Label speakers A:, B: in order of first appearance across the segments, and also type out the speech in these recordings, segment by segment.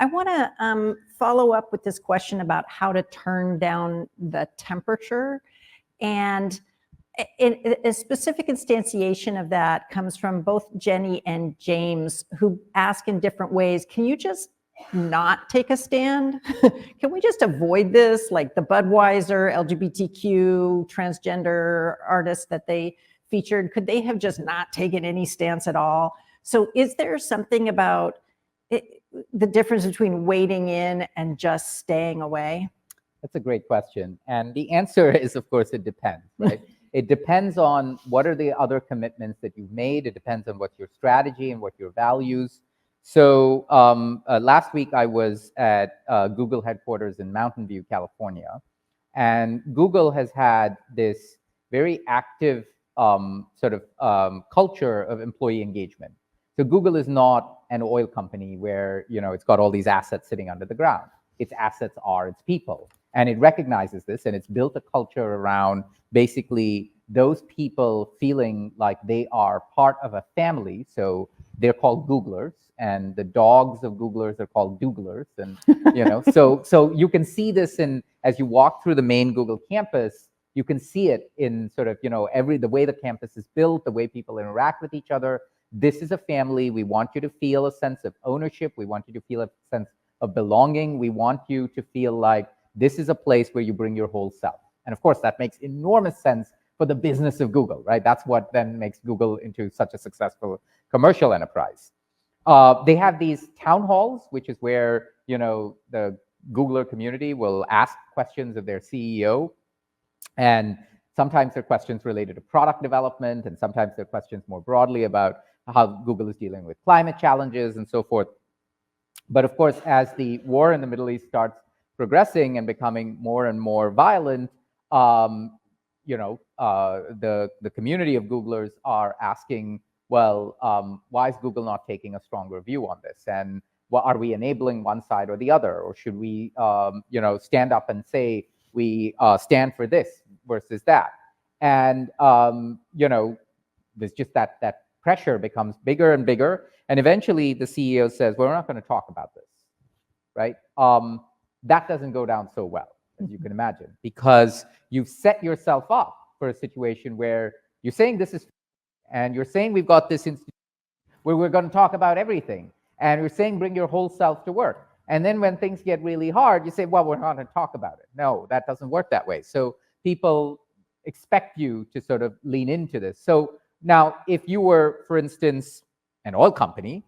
A: I want to follow up with this question about how to turn down the temperature. And a specific instantiation of that comes from both Jenny and James, who ask in different ways, can you just not take a stand? Can we just avoid this? Like the Budweiser, LGBTQ, transgender artists that they featured, could they have just not taken any stance at all? So is there something about the difference between wading in and just staying away?
B: That's a great question. And the answer is, of course, it depends, right? It depends on what are the other commitments that you've made. It depends on what your strategy and what your values. So last week I was at Google headquarters in Mountain View, California. And Google has had this very active culture of employee engagement. So Google is not an oil company where, it's got all these assets sitting under the ground. Its assets are its people. And it recognizes this, and it's built a culture around basically those people feeling like they are part of a family. So they're called Googlers, and the dogs of Googlers are called Douglers. And, so you can see this as you walk through the main Google campus, you can see it in the way the campus is built, the way people interact with each other. This is a family. We want you to feel a sense of ownership. We want you to feel a sense of belonging. We want you to feel like this is a place where you bring your whole self. And of course, that makes enormous sense for the business of Google, right? That's what then makes Google into such a successful commercial enterprise. They have these town halls, which is where, the Googler community will ask questions of their CEO. And sometimes they're questions related to product development, and sometimes they're questions more broadly about how Google is dealing with climate challenges and so forth. But of course, as the war in the Middle East starts progressing and becoming more and more violent, the community of Googlers are asking, well, why is Google not taking a stronger view on this? And are we enabling one side or the other? Or should we, stand up and say, we stand for this versus that? And, there's just that pressure becomes bigger and bigger. And eventually the CEO says, well, we're not going to talk about this, right? That doesn't go down so well, as you can imagine, because you've set yourself up for a situation where you're saying this is, and you're saying we've got this institution where we're going to talk about everything, and you're saying bring your whole self to work. And then when things get really hard, you say, well, we're not going to talk about it. No, that doesn't work that way. So people expect you to sort of lean into this. So now, if you were, for instance, an oil company,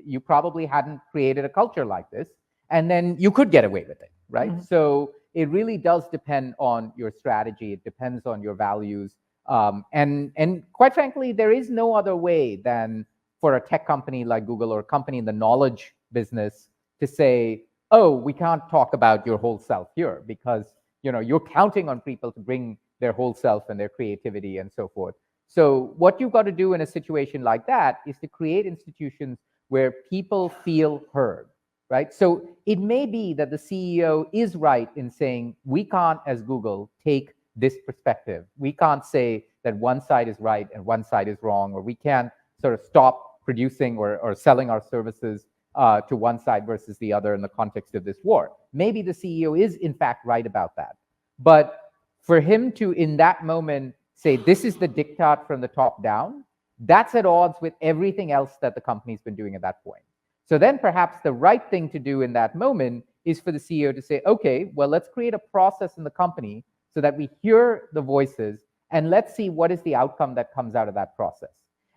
B: you probably hadn't created a culture like this, and then you could get away with it, right? Mm-hmm. So it really does depend on your strategy. It depends on your values. And quite frankly, there is no other way than for a tech company like Google or a company in the knowledge business to say, oh, we can't talk about your whole self here because you're counting on people to bring their whole self and their creativity and so forth. So what you've got to do in a situation like that is to create institutions where people feel heard, right? So it may be that the CEO is right in saying, we can't, as Google, take this perspective. We can't say that one side is right and one side is wrong, or we can't sort of stop producing or selling our services to one side versus the other in the context of this war. Maybe the CEO is, in fact, right about that. But for him to, in that moment, say, this is the diktat from the top down, that's at odds with everything else that the company's been doing at that point. So then perhaps the right thing to do in that moment is for the CEO to say, okay, well, let's create a process in the company so that we hear the voices, and let's see what is the outcome that comes out of that process.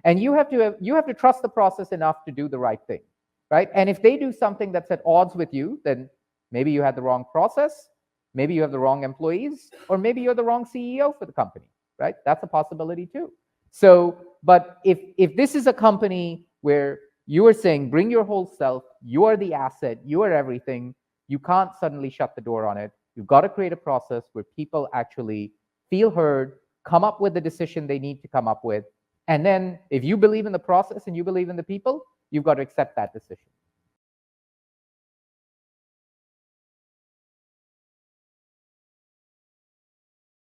B: And you have to trust the process enough to do the right thing, right? And if they do something that's at odds with you, then maybe you had the wrong process, maybe you have the wrong employees, or maybe you're the wrong CEO for the company, right? That's a possibility too. So, but if this is a company where you are saying, bring your whole self, you are the asset, you are everything, you can't suddenly shut the door on it. You've got to create a process where people actually feel heard, come up with the decision they need to come up with. And then if you believe in the process and you believe in the people, you've got to accept that decision.